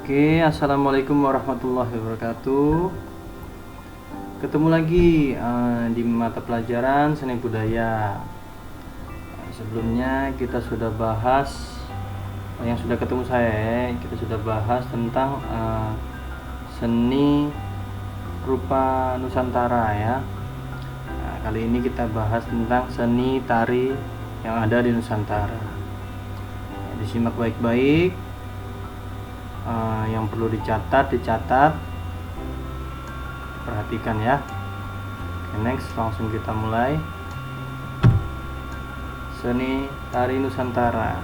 Oke, assalamualaikum warahmatullahi wabarakatuh. Ketemu lagi di mata pelajaran seni budaya. Sebelumnya kita sudah bahas yang sudah ketemu saya, kita sudah bahas tentang seni rupa Nusantara ya. Nah, kali ini kita bahas tentang seni tari yang ada di Nusantara. Disimak baik-baik. Yang perlu dicatat, perhatikan ya. Oke, next, langsung kita mulai. Seni tari Nusantara.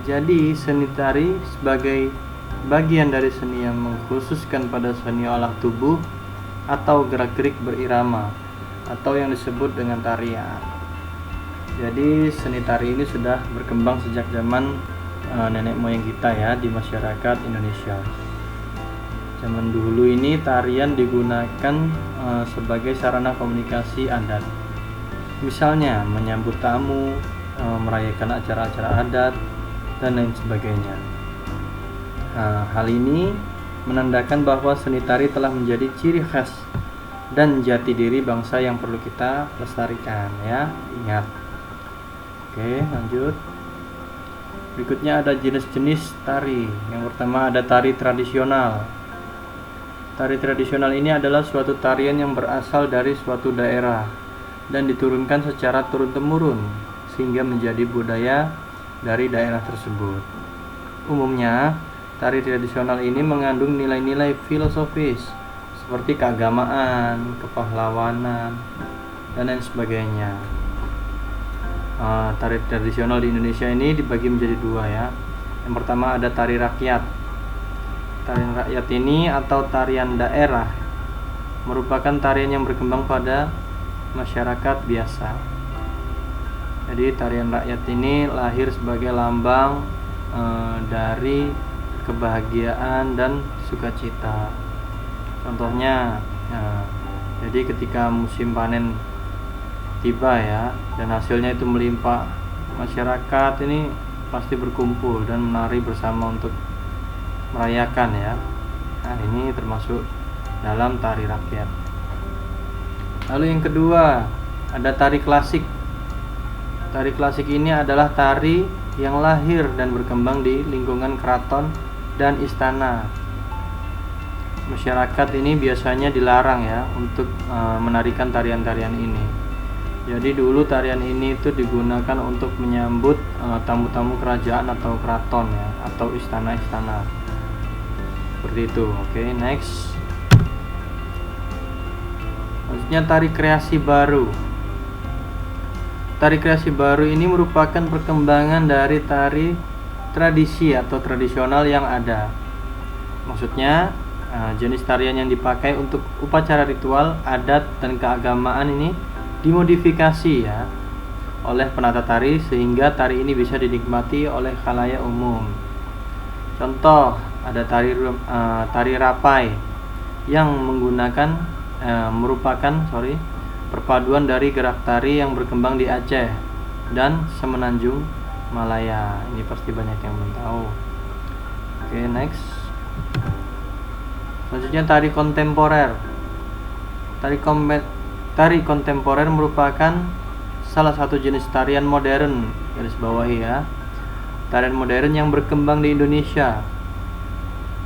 Jadi seni tari sebagai bagian dari seni yang mengkhususkan pada seni olah tubuh atau gerak-gerik berirama atau yang disebut dengan tarian. Jadi seni tari ini sudah berkembang sejak zaman nenek moyang kita ya di masyarakat Indonesia. Zaman dulu ini tarian digunakan sebagai sarana komunikasi adat. Misalnya menyambut tamu, merayakan acara-acara adat dan lain sebagainya. Hal ini menandakan bahwa seni tari telah menjadi ciri khas dan jati diri bangsa yang perlu kita lestarikan ya. Ingat. Oke, lanjut. Berikutnya ada jenis-jenis tari. Yang pertama ada tari tradisional. Tari tradisional ini adalah suatu tarian yang berasal dari suatu daerah dan diturunkan secara turun-temurun sehingga menjadi budaya dari daerah tersebut. Umumnya, tari tradisional ini mengandung nilai-nilai filosofis seperti keagamaan, kepahlawanan, dan lain sebagainya. Tari tradisional di Indonesia ini dibagi menjadi dua ya. Yang pertama ada tari rakyat. Tarian rakyat ini atau tarian daerah merupakan tarian yang berkembang pada masyarakat biasa. Jadi tarian rakyat ini lahir sebagai lambang dari kebahagiaan dan sukacita. Contohnya, jadi ketika musim panen tiba ya dan hasilnya itu melimpah, masyarakat ini pasti berkumpul dan menari bersama untuk merayakan ya. Nah, ini termasuk dalam tari rakyat. Lalu yang kedua ada tari klasik. Tari klasik ini adalah tari yang lahir dan berkembang di lingkungan keraton dan istana. Masyarakat ini biasanya dilarang ya untuk menarikan tarian-tarian ini. Jadi dulu tarian ini itu digunakan untuk menyambut tamu-tamu kerajaan atau keraton ya, atau istana-istana. Seperti itu. Oke, next. Selanjutnya tari kreasi baru. Tari kreasi baru ini merupakan perkembangan dari tari tradisi atau tradisional yang ada. Maksudnya jenis tarian yang dipakai untuk upacara ritual, adat, dan keagamaan ini dimodifikasi ya oleh penata tari sehingga tari ini bisa dinikmati oleh khalayak umum. Contoh ada tari rapai yang merupakan perpaduan dari gerak tari yang berkembang di Aceh dan Semenanjung Malaya. Ini pasti banyak yang belum tahu. Oke, next. Selanjutnya tari kontemporer. Tari kontemporer merupakan salah satu jenis tarian modern, garis bawahi ya. Tarian modern yang berkembang di Indonesia.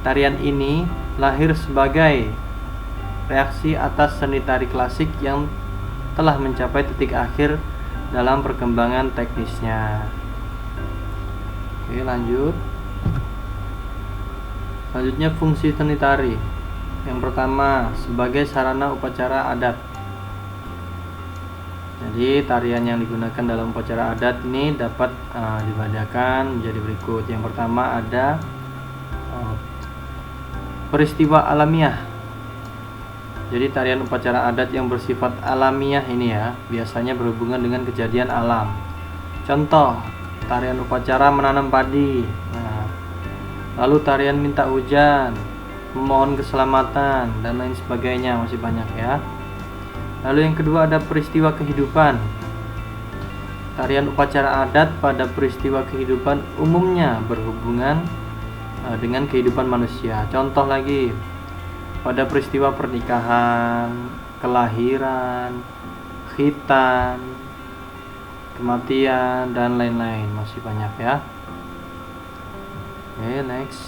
Tarian ini lahir sebagai reaksi atas seni tari klasik yang telah mencapai titik akhir dalam perkembangan teknisnya. Oke, lanjut. Selanjutnya fungsi seni tari. Yang pertama, sebagai sarana upacara adat. Jadi tarian yang digunakan dalam upacara adat ini dapat dibedakan menjadi berikut. Yang pertama ada peristiwa alamiah. Jadi tarian upacara adat yang bersifat alamiah ini ya biasanya berhubungan dengan kejadian alam. Contoh tarian upacara menanam padi. Nah, lalu tarian minta hujan, memohon keselamatan, dan lain sebagainya, masih banyak ya. Lalu yang kedua ada peristiwa kehidupan. Tarian upacara adat pada peristiwa kehidupan umumnya berhubungan dengan kehidupan manusia. Contoh lagi, pada peristiwa pernikahan, kelahiran, khitan, kematian, dan lain-lain, masih banyak ya. Oke, next.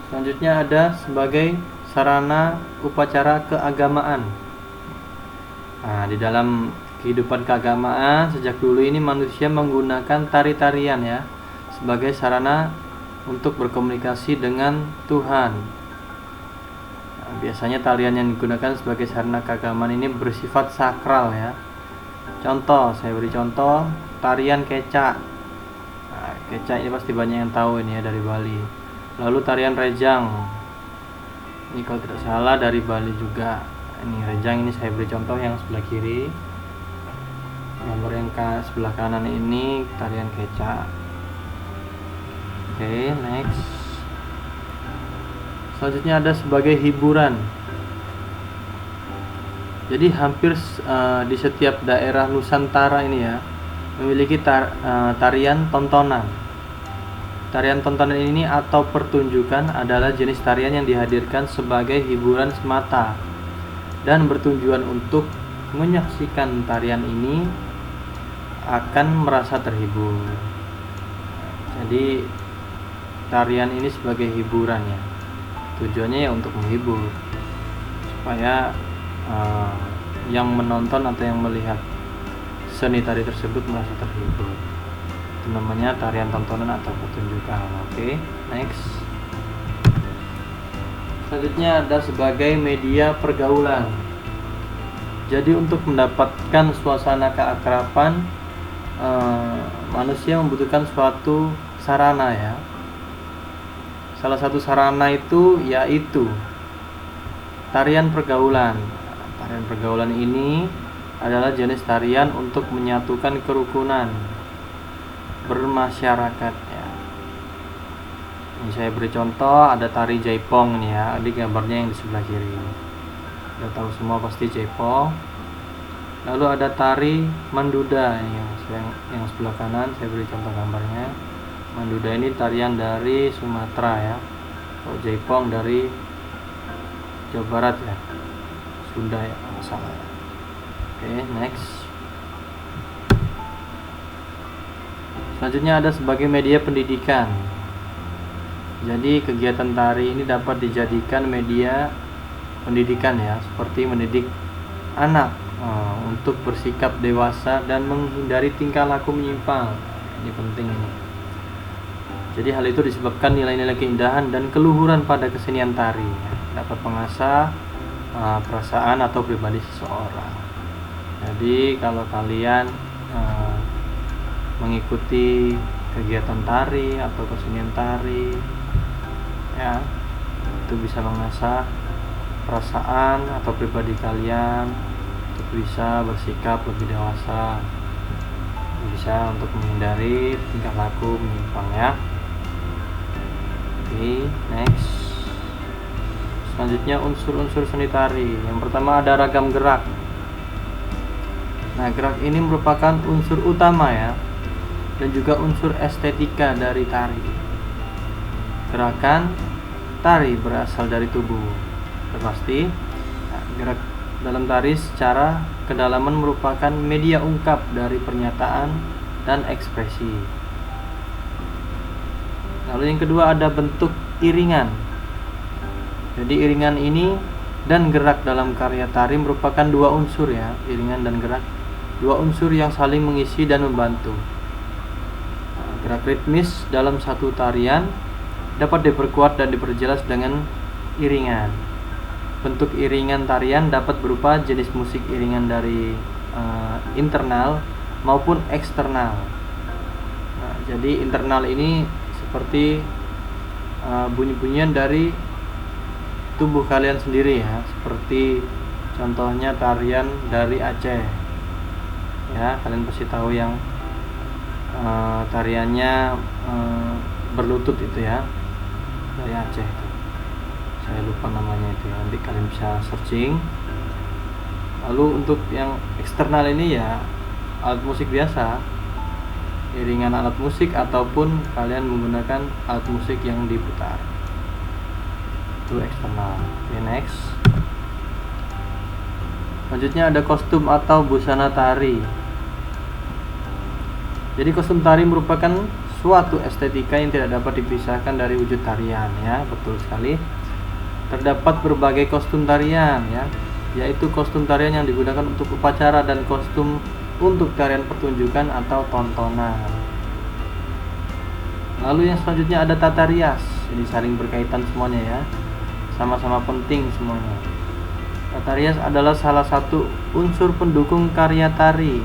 Selanjutnya ada sebagai sarana upacara keagamaan. Nah, di dalam kehidupan keagamaan sejak dulu ini manusia menggunakan tari-tarian ya sebagai sarana untuk berkomunikasi dengan Tuhan. Nah, biasanya tarian yang digunakan sebagai sarana keagamaan ini bersifat sakral ya. Contoh, saya beri contoh tarian kecak. Nah, kecak ini pasti banyak yang tahu ini ya, dari Bali. Lalu tarian rejang. Ini kalau tidak salah dari Bali juga. Ini rejang, ini saya beri contoh yang sebelah kiri. Gambar yang sebelah kanan ini tarian kecak. Oke, next. Selanjutnya ada sebagai hiburan. Jadi hampir di setiap daerah Nusantara ini ya memiliki tarian tontonan. Tarian tontonan ini atau pertunjukan adalah jenis tarian yang dihadirkan sebagai hiburan semata dan bertujuan untuk menyaksikan tarian ini akan merasa terhibur. Jadi tarian ini sebagai hiburan ya, tujuannya ya untuk menghibur supaya yang menonton atau yang melihat seni tari tersebut merasa terhibur. Itu namanya tarian tontonan atau pertunjukan. Oke, next. Selanjutnya ada sebagai media pergaulan. Jadi untuk mendapatkan suasana keakraban, manusia membutuhkan suatu sarana ya. Salah satu sarana itu yaitu tarian pergaulan. Tarian pergaulan ini adalah jenis tarian untuk menyatukan kerukunan bermasyarakat ya. Ini saya beri contoh, ada tari Jaipong nih ya, di gambarnya yang di sebelah kiri. Udah tahu semua pasti Jaipong. Lalu ada tari Manduda yang sebelah kanan, saya beri contoh gambarnya. Manduda ini tarian dari Sumatera ya. Kalau Jaipong dari Jawa Barat ya, Sunda ya kalau salah ya. Oke, next. Selanjutnya ada sebagai media pendidikan. Jadi kegiatan tari ini dapat dijadikan media pendidikan ya, seperti mendidik anak untuk bersikap dewasa dan menghindari tingkah laku menyimpang. Ini penting ini. Jadi hal itu disebabkan nilai-nilai keindahan dan keluhuran pada kesenian tari ya, dapat mengasah perasaan atau pribadi seseorang. Jadi kalau kalian mengikuti kegiatan tari atau kesenian tari ya, itu bisa mengasah perasaan atau pribadi kalian untuk bisa bersikap lebih dewasa, bisa untuk menghindari tingkah laku menyimpang ya. Oke, next. Selanjutnya unsur-unsur seni tari. Yang pertama ada ragam gerak. Nah, gerak ini merupakan unsur utama ya, dan juga unsur estetika dari tari. Gerakan tari berasal dari tubuh. Pasti gerak dalam tari secara kedalaman merupakan media ungkap dari pernyataan dan ekspresi. Lalu yang kedua ada bentuk iringan. Jadi iringan ini dan gerak dalam karya tari merupakan dua unsur ya, iringan dan gerak, dua unsur yang saling mengisi dan membantu. Gerak ritmis dalam satu tarian dapat diperkuat dan diperjelas dengan iringan. Bentuk iringan tarian dapat berupa jenis musik iringan dari internal maupun eksternal. Nah, jadi internal ini seperti bunyi-bunyian dari tubuh kalian sendiri ya, seperti contohnya tarian dari Aceh ya, kalian pasti tahu yang tariannya berlutut itu ya, dari Aceh itu. Saya lupa namanya itu ya, nanti kalian bisa searching. Lalu untuk yang eksternal ini ya alat musik biasa iringan alat musik ataupun kalian menggunakan alat musik yang diputar. Itu eksternal. Oke, next. Selanjutnya ada kostum atau busana tari. Jadi kostum tari merupakan suatu estetika yang tidak dapat dipisahkan dari wujud tarian, ya, betul sekali. Terdapat berbagai kostum tarian, ya, yaitu kostum tarian yang digunakan untuk upacara dan kostum untuk tarian pertunjukan atau tontonan. Lalu yang selanjutnya ada tata rias. Ini saling berkaitan semuanya, ya, sama-sama penting semuanya. Tata rias adalah salah satu unsur pendukung karya tari.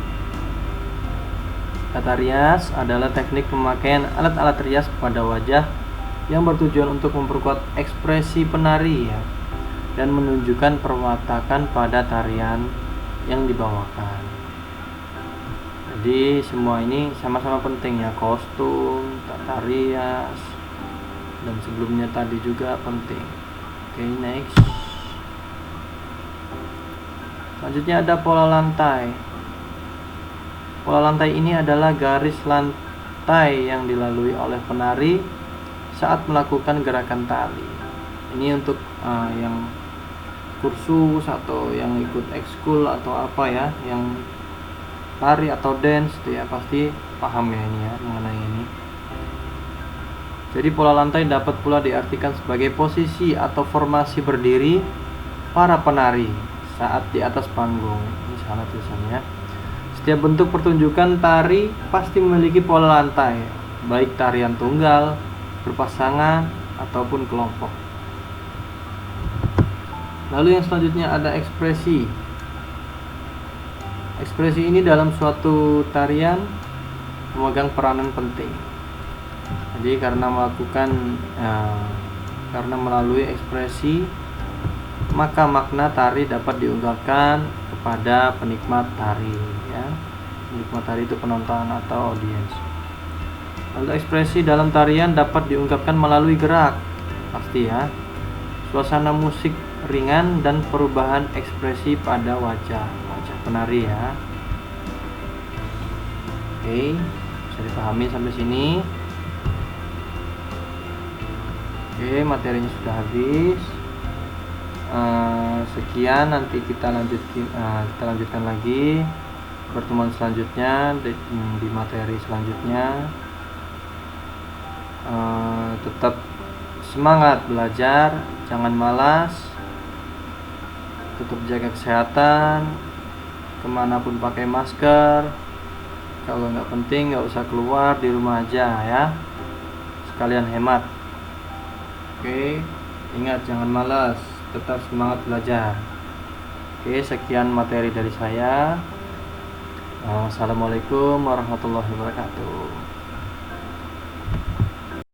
Tata rias adalah teknik pemakaian alat-alat rias pada wajah yang bertujuan untuk memperkuat ekspresi penari, ya, dan menunjukkan perwatakan pada tarian yang dibawakan. Jadi semua ini sama-sama penting, ya, kostum, tata rias, dan sebelumnya tadi juga penting. Oke, next. Selanjutnya ada pola lantai. Pola lantai ini adalah garis lantai yang dilalui oleh penari saat melakukan gerakan tari. Ini untuk yang kursus atau yang ikut ekskul atau apa, ya, yang tari atau dance itu, ya, pasti paham, ya, ini, ya, mengenai ini. Jadi pola lantai dapat pula diartikan sebagai posisi atau formasi berdiri para penari saat di atas panggung. Ini salah tulisannya. Setiap bentuk pertunjukan tari pasti memiliki pola lantai, baik tarian tunggal, berpasangan, ataupun kelompok. Lalu yang selanjutnya ada ekspresi. Ekspresi ini dalam suatu tarian memegang peranan penting. Jadi karena melalui ekspresi, maka makna tari dapat diungkapkan kepada penikmat tari, ya. Penikmat tari itu penonton atau audiens. Lalu ekspresi dalam tarian dapat diungkapkan melalui gerak, pasti, ya, suasana musik ringan dan perubahan ekspresi pada wajah penari, ya. Oke, bisa dipahami sampai sini. Oke, materinya sudah habis. Sekian, nanti kita lanjutkan lagi pertemuan selanjutnya di materi selanjutnya. Tetap semangat belajar, jangan malas, tetap jaga kesehatan, kemanapun pakai masker. Kalau nggak penting nggak usah keluar, di rumah aja, ya, sekalian hemat. Oke, ingat jangan malas, tetap semangat belajar. Oke, sekian materi dari saya. Wassalamualaikum warahmatullahi wabarakatuh.